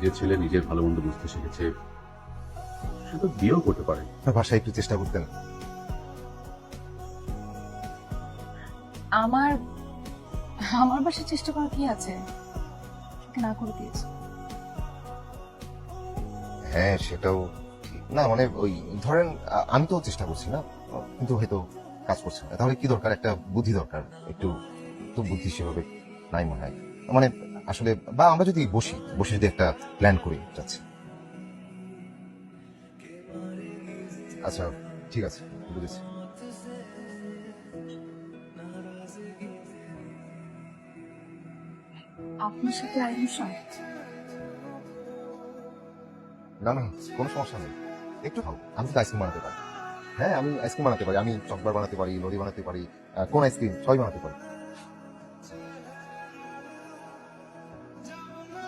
যে ছেলে নিজের ভালো মন্দ বুঝতে শিখেছে সে তো বিয়েও করতে পারে। বাসায় একটু চেষ্টা করতেন। আমার আমার বাসায় চেষ্টা করা কি আছে, না করে দিয়েছে। হ্যাঁ সেটাও ঠিক। না মানে ওই ধরেন আমি তো চেষ্টা করছি না, কিন্তু হয়তো কাজ করছে না। তাহলে কি দরকার, একটা বুদ্ধি দরকার। একটু তো বুদ্ধি সেভাবে নাই মনে হয়। মানে আসলে বা আমরা যদি বসে যদি একটা প্ল্যান করি যাচ্ছি। আচ্ছা ঠিক আছে, বুঝেছি। আপনার সাথে আইনুষা, না না কোনো সমস্যা নেই, একটু খাও। আমি তো আইসক্রিম বানাতে পারি। হ্যাঁ আমি আইসক্রিম বানাতে পারি, আমি চকবার বানাতে পারি, লরি বানাতে পারি, কোন আইসক্রিম সবই বানাতে পারি।